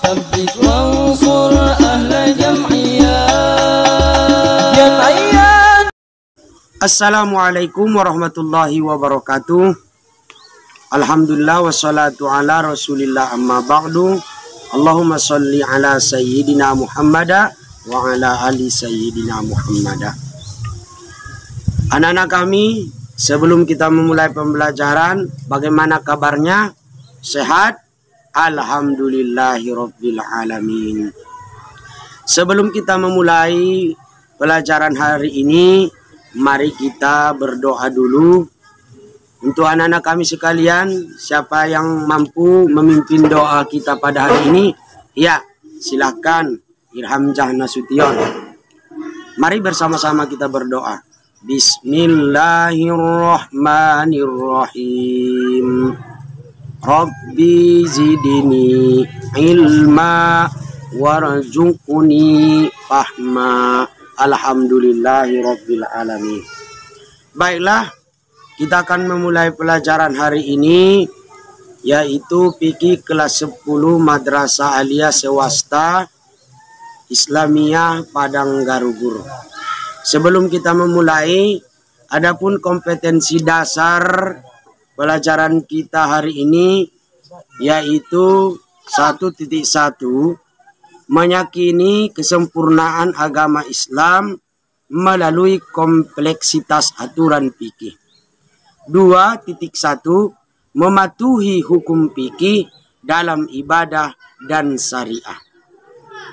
ثبت وانصر أهل جمعيات. Assalamualaikum warahmatullahi wabarakatuh. Alhamdulillah wassalatu ala rasulillah amma ba'du. Allahumma salli ala sayyidina Muhammada wa ala ali sayyidina Muhammada. Anak-anak kami, sebelum kita memulai pembelajaran, bagaimana kabarnya? Sehat? Alhamdulillahirabbil alamin. Sebelum kita memulai pelajaran hari ini, mari kita berdoa dulu. Untuk anak-anak kami sekalian, siapa yang mampu memimpin doa kita pada hari ini? Ya, silakan Irhamjah Nasution. Mari bersama-sama kita berdoa. Bismillahirrahmanirrahim. Rabbi zidni ilma warzuqni fahma. Alhamdulillahirabbil alamin. Baiklah, kita akan memulai pelajaran hari ini, yaitu fikih kelas 10 Madrasah Aliyah Swasta Islamiyah Padang Garugur. Sebelum kita memulai, adapun kompetensi dasar pelajaran kita hari ini, yaitu 1.1, meyakini kesempurnaan agama Islam melalui kompleksitas aturan fikih. 2.1, mematuhi hukum fikih dalam ibadah dan syariah.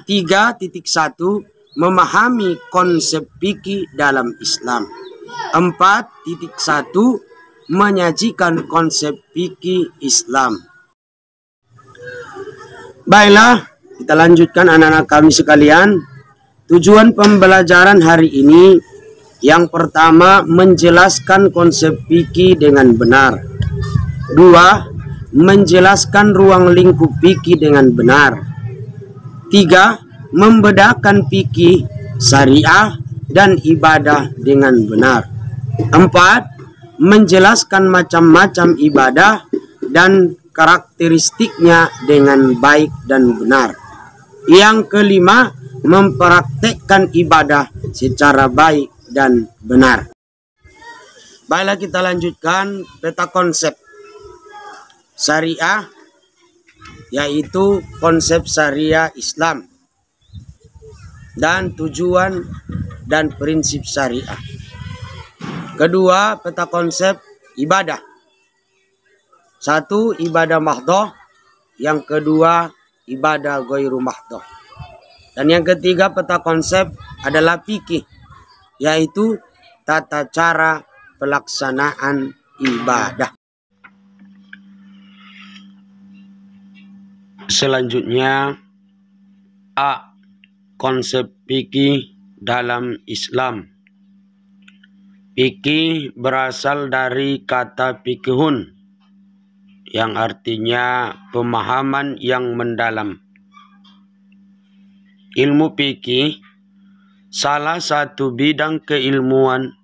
3.1, memahami konsep fikih dalam Islam. 4.1, menyajikan konsep fikih Islam. Baiklah, kita lanjutkan anak-anak kami sekalian. Tujuan pembelajaran hari ini, yang pertama, menjelaskan konsep fikih dengan benar. 2, menjelaskan ruang lingkup fikih dengan benar. 3, membedakan fikih, syariah, dan ibadah dengan benar. 4, menjelaskan macam-macam ibadah dan karakteristiknya dengan baik dan benar. Yang kelima, mempraktekkan ibadah secara baik dan benar. Baiklah, kita lanjutkan peta konsep syariah, yaitu konsep syariah Islam dan tujuan dan prinsip syariah. Kedua, peta konsep ibadah. 1, ibadah mahdhah. Yang kedua, ibadah ghairu mahdhah. Dan yang ketiga, peta konsep adalah fikih, yaitu tata cara pelaksanaan ibadah. Selanjutnya, A, konsep fikih dalam Islam. Fikih berasal dari kata fikihun, yang artinya pemahaman yang mendalam. Ilmu fikih salah satu bidang keilmuan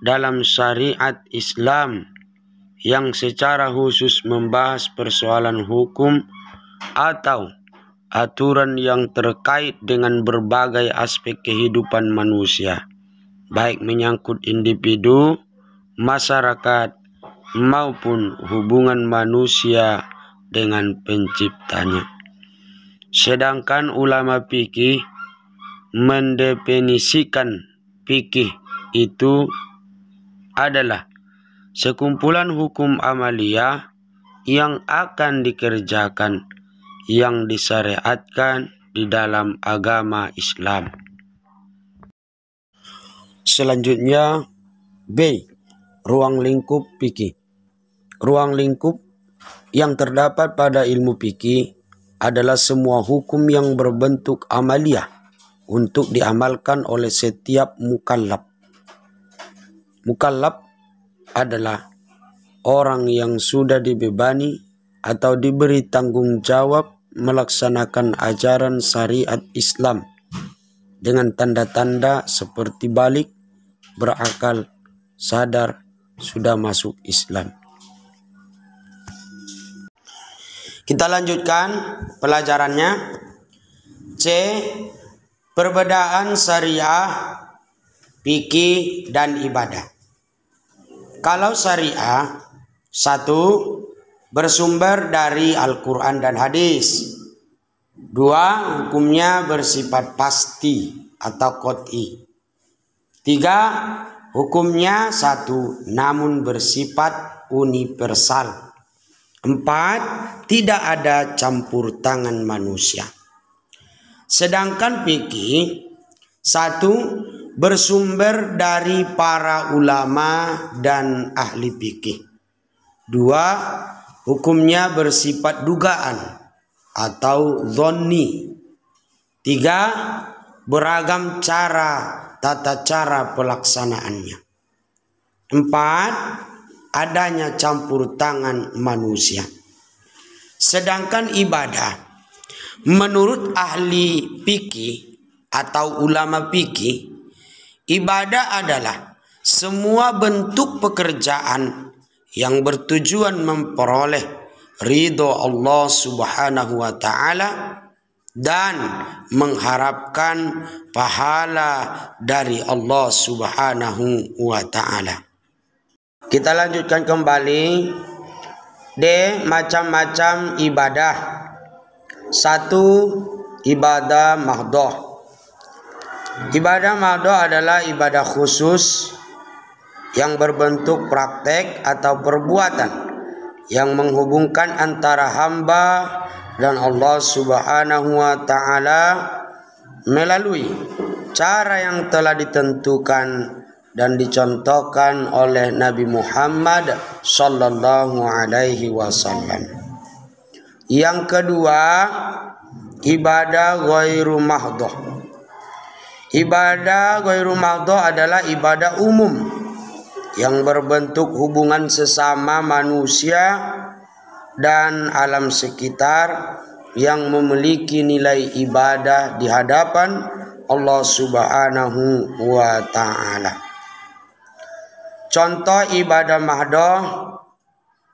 dalam syariat Islam yang secara khusus membahas persoalan hukum atau aturan yang terkait dengan berbagai aspek kehidupan manusia, baik menyangkut individu, masyarakat, maupun hubungan manusia dengan penciptanya. Sedangkan ulama fikih mendefinisikan fikih itu adalah sekumpulan hukum amaliyah yang akan dikerjakan, yang disyariatkan di dalam agama Islam. Selanjutnya, B, ruang lingkup fikih. Ruang lingkup yang terdapat pada ilmu fikih adalah semua hukum yang berbentuk amaliyah untuk diamalkan oleh setiap mukallaf. Mukallaf adalah orang yang sudah dibebani atau diberi tanggung jawab melaksanakan ajaran syariat Islam dengan tanda-tanda seperti balik, berakal, sadar, sudah masuk Islam. Kita lanjutkan pelajarannya. C. Perbedaan syariah, fikih, dan ibadah. Kalau syariah, 1. Bersumber dari Al-Quran dan hadis. 2. Hukumnya bersifat pasti atau qat'i. 3. Hukumnya 1. Namun bersifat universal. 4. Tidak ada campur tangan manusia. Sedangkan fikih, 1. Bersumber dari para ulama dan ahli fikih. 2. Hukumnya bersifat dugaan atau dhonni. 3. Beragam tata cara pelaksanaannya. 4. Adanya campur tangan manusia. Sedangkan ibadah, menurut ahli fikih atau ulama fikih, ibadah adalah semua bentuk pekerjaan yang bertujuan memperoleh ridho Allah Subhanahu wa Ta'ala dan mengharapkan pahala dari Allah Subhanahu wa Ta'ala. Kita lanjutkan kembali. D. Macam-macam ibadah. 1. Ibadah mahdhah. Ibadah mahdhah adalah ibadah khusus yang berbentuk praktek atau perbuatan yang menghubungkan antara hamba dan Allah Subhanahu wa Ta'ala melalui cara yang telah ditentukan dan dicontohkan oleh Nabi Muhammad sallallahu alaihi wasallam. Yang kedua, ibadah ghairu mahdhah. Ibadah ghairu mahdhah adalah ibadah umum yang berbentuk hubungan sesama manusia dan alam sekitar yang memiliki nilai ibadah di hadapan Allah Subhanahu wa Ta'ala. Contoh ibadah mahdhah: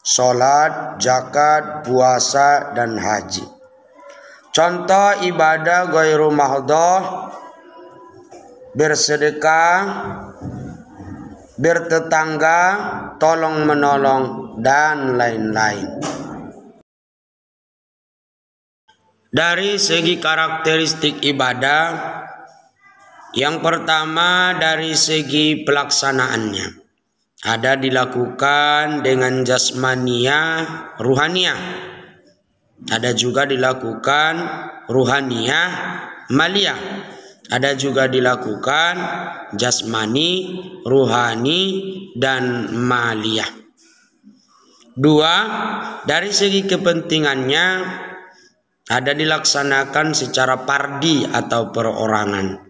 salat, zakat, puasa, dan haji. Contoh ibadah ghairu mahdhah: bersedekah, bertetangga, tolong menolong, dan lain-lain. Dari segi karakteristik ibadah, yang pertama dari segi pelaksanaannya, ada dilakukan dengan jasmaniyah, ruhaniyah. Ada juga dilakukan ruhaniyah, maliyah. Ada juga dilakukan jasmani, ruhani, dan maliyah. 2. Dari segi kepentingannya, ada dilaksanakan secara pardi atau perorangan.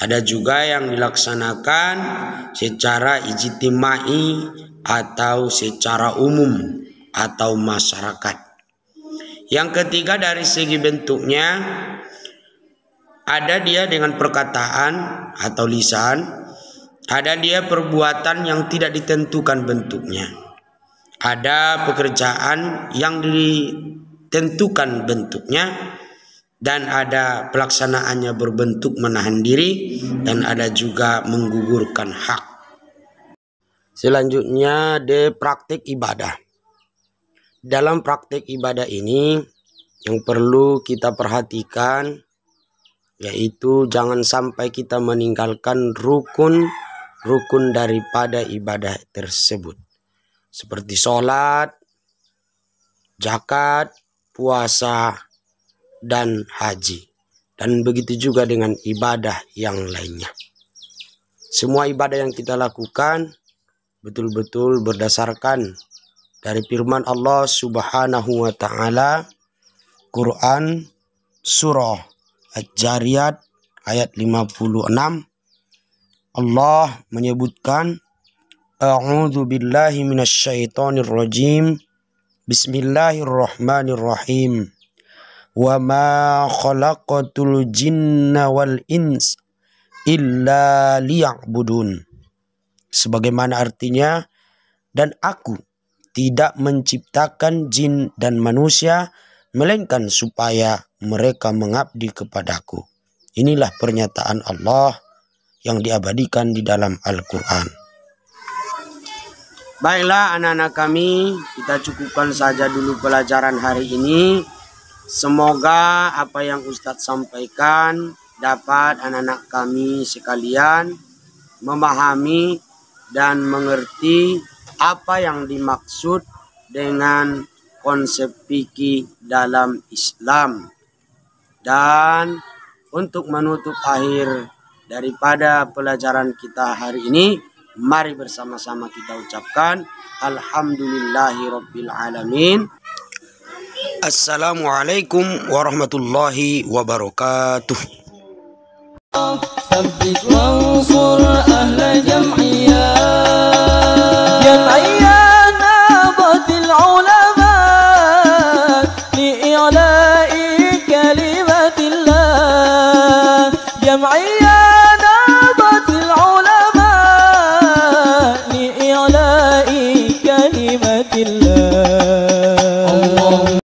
Ada juga yang dilaksanakan secara ijtimai atau secara umum atau masyarakat. Yang ketiga dari segi bentuknya, ada dia dengan perkataan atau lisan, ada dia perbuatan yang tidak ditentukan bentuknya, ada pekerjaan yang ditentukan bentuknya, dan ada pelaksanaannya berbentuk menahan diri, dan ada juga menggugurkan hak. Selanjutnya, praktik ibadah. Dalam praktik ibadah ini yang perlu kita perhatikan, yaitu jangan sampai kita meninggalkan rukun daripada ibadah tersebut, seperti sholat, zakat, puasa, dan haji. Dan begitu juga dengan ibadah yang lainnya. Semua ibadah yang kita lakukan betul-betul berdasarkan dari firman Allah Subhanahu wa Ta'ala, Quran surah Al-Jariyat ayat 56. Allah menyebutkan, A'udzu billahi minasyaitonir rajim. Bismillahirrahmanirrahim. Wa ma khalaqatul jinna wal ins illa liya'budun. Sebagaimana artinya, dan aku tidak menciptakan jin dan manusia melainkan supaya mereka mengabdi kepadaku. Inilah pernyataan Allah yang diabadikan di dalam Al-Quran. Baiklah anak-anak kami, kita cukupkan saja dulu pelajaran hari ini. Semoga apa yang Ustadz sampaikan dapat anak-anak kami sekalian memahami dan mengerti apa yang dimaksud dengan konsep fikih dalam Islam. Dan untuk menutup akhir daripada pelajaran kita hari ini, mari bersama-sama kita ucapkan Alhamdulillahirabbil alamin. Assalamualaikum warahmatullahi wabarakatuh. ثبت وانصر أهل جمعية نهضة العلماء لإعلاء كلمة الله جمعية